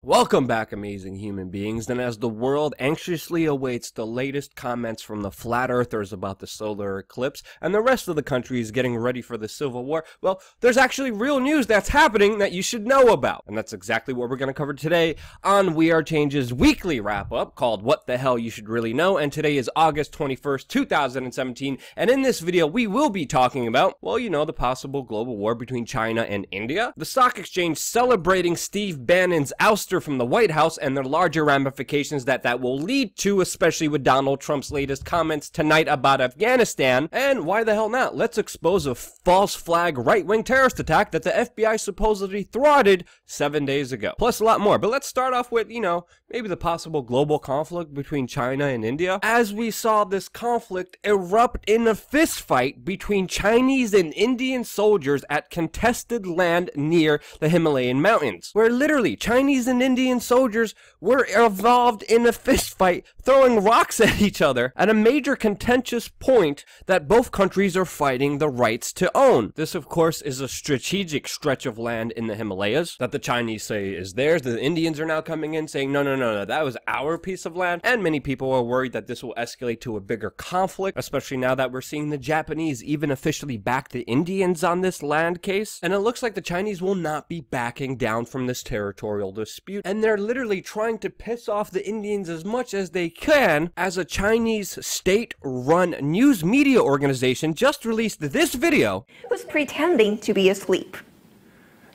Welcome back, amazing human beings, and as the world anxiously awaits the latest comments from the flat earthers about the solar eclipse, and the rest of the country is getting ready for the Civil War, well, there's actually real news that's happening that you should know about. And that's exactly what we're going to cover today on WeAreChange's weekly wrap-up called What the Hell You Should Really Know, and today is August 21st, 2017, and in this video we will be talking about, well, you know, the possible global war between China and India, the stock exchange celebrating Steve Bannon's ouster from the White House and the larger ramifications that will lead to, especially with Donald Trump's latest comments tonight about Afghanistan, and why the hell not? Let's expose a false flag right-wing terrorist attack that the FBI supposedly thwarted 7 days ago. Plus a lot more, but let's start off with, you know, maybe the possible global conflict between China and India, as we saw this conflict erupt in a fistfight between Chinese and Indian soldiers at contested land near the Himalayan mountains, where literally Chinese and Indian soldiers were involved in a fistfight, throwing rocks at each other at a major contentious point that both countries are fighting the rights to own. This, of course, is a strategic stretch of land in the Himalayas that the Chinese say is theirs. The Indians are now coming in saying, no, that was our piece of land. And many people are worried that this will escalate to a bigger conflict, especially now that we're seeing the Japanese even officially back the Indians on this land case. And it looks like the Chinese will not be backing down from this territorial dispute. And they're literally trying to piss off the Indians as much as they can, as a Chinese state-run news media organization just released this video. Was pretending to be asleep.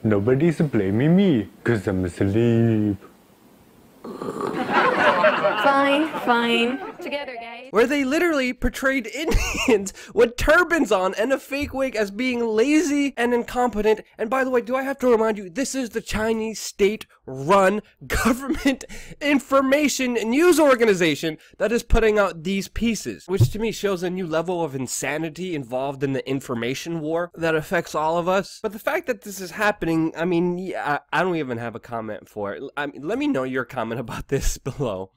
Nobody's blaming me, cause I'm asleep. Fine. Together, guys. Where they literally portrayed Indians with turbans on and a fake wig as being lazy and incompetent. And by the way, do I have to remind you, this is the Chinese state-run government information news organization that is putting out these pieces, which to me shows a new level of insanity involved in the information war that affects all of us. But the fact that this is happening, I mean, yeah, I don't even have a comment for it. I mean, let me know your comment about this below.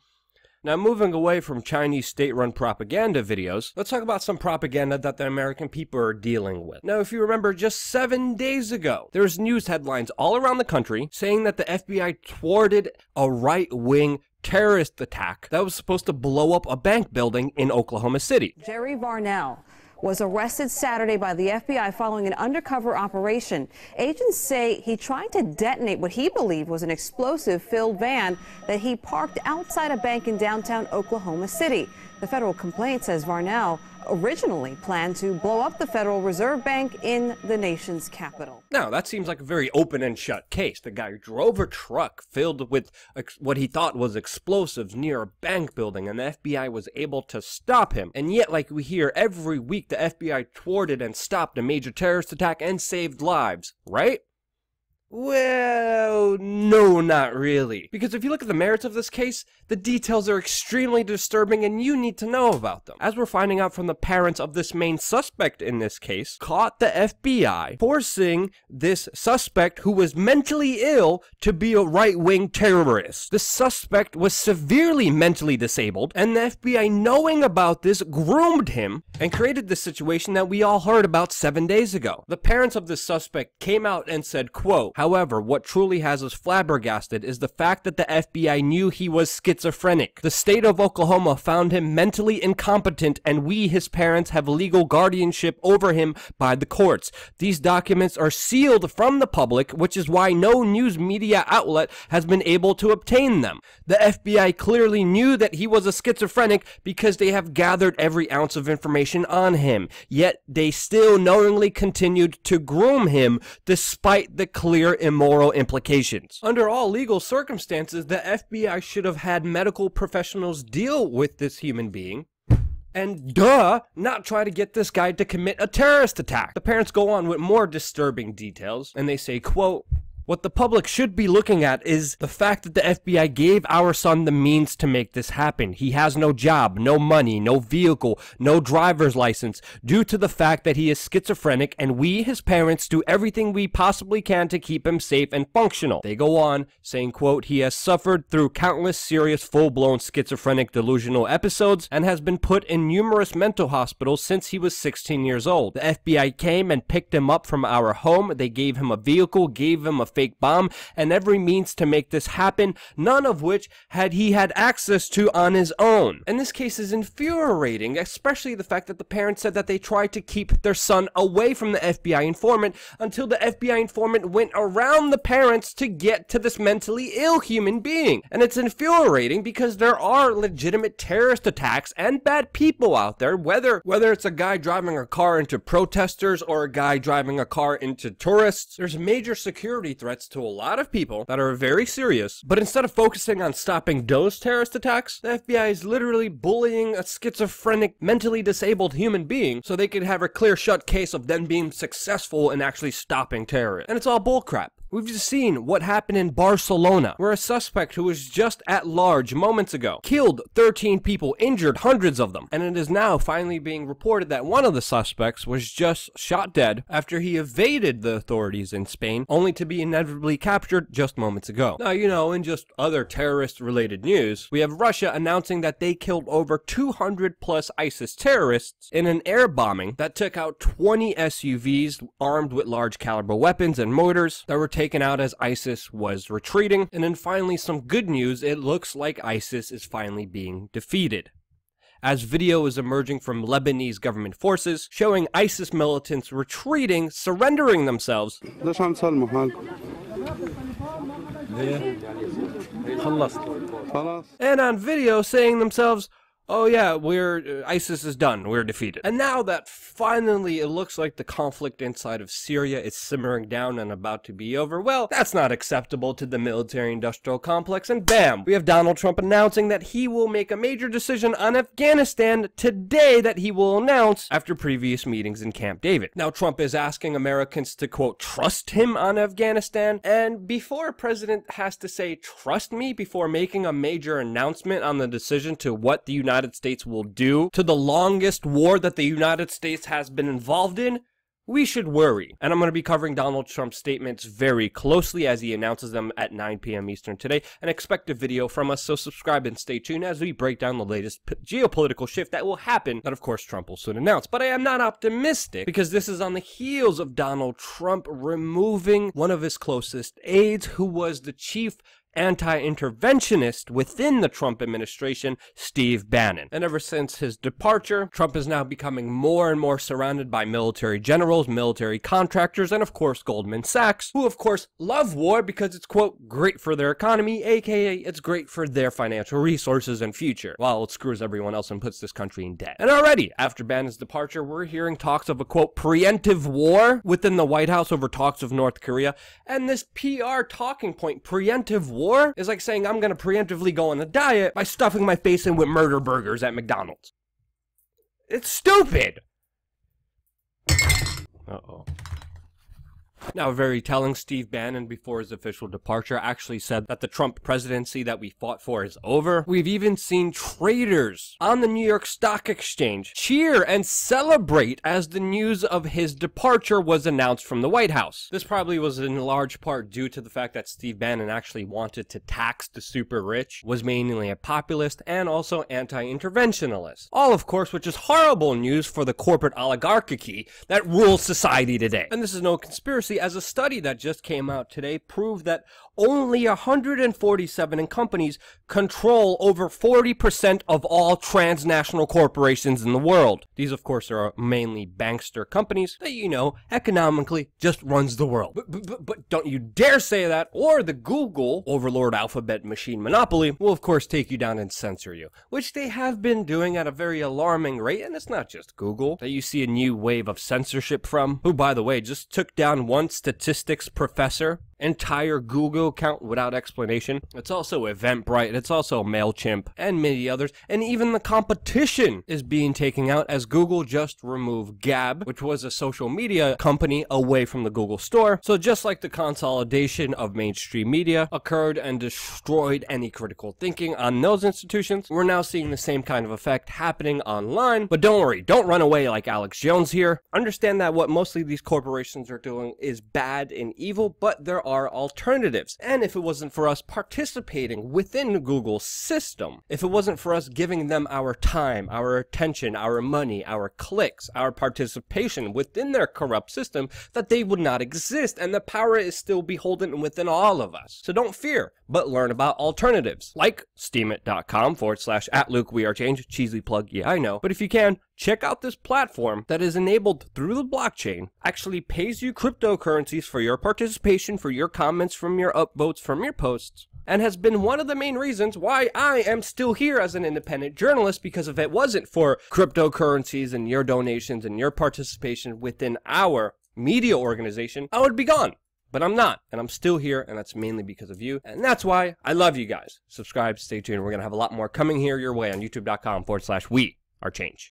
Now, moving away from Chinese state-run propaganda videos, let's talk about some propaganda that the American people are dealing with. Now, if you remember, just 7 days ago, there's news headlines all around the country saying that the FBI thwarted a right-wing terrorist attack that was supposed to blow up a bank building in Oklahoma City. Jerry Varnell was arrested Saturday by the FBI following an undercover operation. Agents say he tried to detonate what he believed was an explosive-filled van that he parked outside a bank in downtown Oklahoma City. The federal complaint says Varnell originally planned to blow up the Federal Reserve Bank in the nation's capital. Now, that seems like a very open and shut case. The guy drove a truck filled with what he thought was explosives near a bank building, and the FBI was able to stop him. And yet, like we hear every week, the FBI thwarted and stopped a major terrorist attack and saved lives, right? Well, no, not really. Because if you look at the merits of this case, the details are extremely disturbing and you need to know about them. As we're finding out from the parents of this main suspect in this case, caught the FBI forcing this suspect who was mentally ill to be a right-wing terrorist. The suspect was severely mentally disabled, and the FBI, knowing about this, groomed him and created the situation that we all heard about 7 days ago. The parents of this suspect came out and said, quote, "However, what truly has us flabbergasted is the fact that the FBI knew he was schizophrenic. The state of Oklahoma found him mentally incompetent, and we, his parents, have legal guardianship over him by the courts. These documents are sealed from the public, which is why no news media outlet has been able to obtain them. The FBI clearly knew that he was a schizophrenic because they have gathered every ounce of information on him, yet they still knowingly continued to groom him despite the clear immoral implications. Under all legal circumstances, the FBI should have had medical professionals deal with this human being and not try to get this guy to commit a terrorist attack." The parents go on with more disturbing details, and they say, quote, "What the public should be looking at is the fact that the FBI gave our son the means to make this happen. He has no job, no money, no vehicle, no driver's license, due to the fact that he is schizophrenic, and we, his parents, do everything we possibly can to keep him safe and functional." They go on saying, quote, "He has suffered through countless serious full-blown schizophrenic delusional episodes and has been put in numerous mental hospitals since he was 16 years old. The FBI came and picked him up from our home. They gave him a vehicle, gave him a fake bomb and every means to make this happen, none of which had he had access to on his own. And this case is infuriating, especially the fact that the parents said that they tried to keep their son away from the FBI informant until the FBI informant went around the parents to get to this mentally ill human being. And it's infuriating because there are legitimate terrorist attacks and bad people out there, whether it's a guy driving a car into protesters or a guy driving a car into tourists. There's major security threats to a lot of people that are very serious, but instead of focusing on stopping those terrorist attacks, the FBI is literally bullying a schizophrenic, mentally disabled human being so they could have a clear-shut case of them being successful in actually stopping terrorists. And it's all bullcrap. We've just seen what happened in Barcelona, where a suspect who was just at large moments ago killed 13 people, injured hundreds of them, and it is now finally being reported that one of the suspects was just shot dead after he evaded the authorities in Spain, only to be inevitably captured just moments ago. Now, you know, in just other terrorist-related news, we have Russia announcing that they killed over 200 plus ISIS terrorists in an air bombing that took out 20 SUVs armed with large caliber weapons and mortars that were taken out as ISIS was retreating. And then finally, some good news: it looks like ISIS is finally being defeated, as video is emerging from Lebanese government forces showing ISIS militants retreating, surrendering themselves, and on video saying themselves, oh yeah, ISIS is done, we're defeated. And now that finally it looks like the conflict inside of Syria is simmering down and about to be over, well, that's not acceptable to the military-industrial complex, and bam! We have Donald Trump announcing that he will make a major decision on Afghanistan today that he will announce after previous meetings in Camp David. Now, Trump is asking Americans to, quote, trust him on Afghanistan, and before a president has to say, trust me, before making a major announcement on the decision to what the United States will do to the longest war that the United States has been involved in, we should worry. And I'm going to be covering Donald Trump's statements very closely as he announces them at 9 p.m. Eastern today, and expect a video from us, so subscribe and stay tuned as we break down the latest geopolitical shift that will happen, that of course Trump will soon announce. But I am not optimistic, because this is on the heels of Donald Trump removing one of his closest aides, who was the chief anti-interventionist within the Trump administration, Steve Bannon. And ever since his departure, Trump is now becoming more and more surrounded by military generals, military contractors, and of course Goldman Sachs, who of course love war because it's, quote, great for their economy, aka it's great for their financial resources and future, while it screws everyone else and puts this country in debt. And already, after Bannon's departure, we're hearing talks of a, quote, preemptive war within the White House over talks of North Korea, and this PR talking point, preemptive war, is like saying I'm going to preemptively go on a diet by stuffing my face in with murder burgers at McDonald's. It's stupid! Uh-oh. Now, very telling, Steve Bannon, before his official departure, actually said that the Trump presidency that we fought for is over. We've even seen traders on the New York Stock Exchange cheer and celebrate as the news of his departure was announced from the White House. This probably was in large part due to the fact that Steve Bannon actually wanted to tax the super rich, was mainly a populist, and also anti-interventionalist. All, of course, which is horrible news for the corporate oligarchy that rules society today. And this is no conspiracy, as a study that just came out today proved that only 147 companies control over 40% of all transnational corporations in the world. These, of course, are mainly bankster companies that, you know, economically just runs the world. But don't you dare say that, or the Google overlord alphabet machine monopoly will, of course, take you down and censor you, which they have been doing at a very alarming rate. And it's not just Google that you see a new wave of censorship from, who, by the way, just took down one statistics professor entire Google account without explanation. It's also Eventbrite, it's also MailChimp, and many others, and even the competition is being taken out, as Google just removed Gab, which was a social media company, away from the Google store. So just like the consolidation of mainstream media occurred and destroyed any critical thinking on those institutions, we're now seeing the same kind of effect happening online. But don't worry, don't run away like Alex Jones here. Understand that what mostly these corporations are doing is bad and evil, but there are alternatives. And if it wasn't for us participating within Google's system, if it wasn't for us giving them our time, our attention, our money, our clicks, our participation within their corrupt system, that they would not exist, and the power is still beholden within all of us. So don't fear, but learn about alternatives, like steemit.com/@LukeWeAreChange. Cheesy plug, yeah, I know. But if you can, check out this platform that is enabled through the blockchain, actually pays you cryptocurrencies for your participation, for your comments, from your upvotes, from your posts, and has been one of the main reasons why I am still here as an independent journalist, because if it wasn't for cryptocurrencies and your donations and your participation within our media organization, I would be gone. But I'm not, and I'm still here, and that's mainly because of you, and that's why I love you guys. Subscribe, stay tuned, we're going to have a lot more coming here your way on youtube.com/WeAreChange.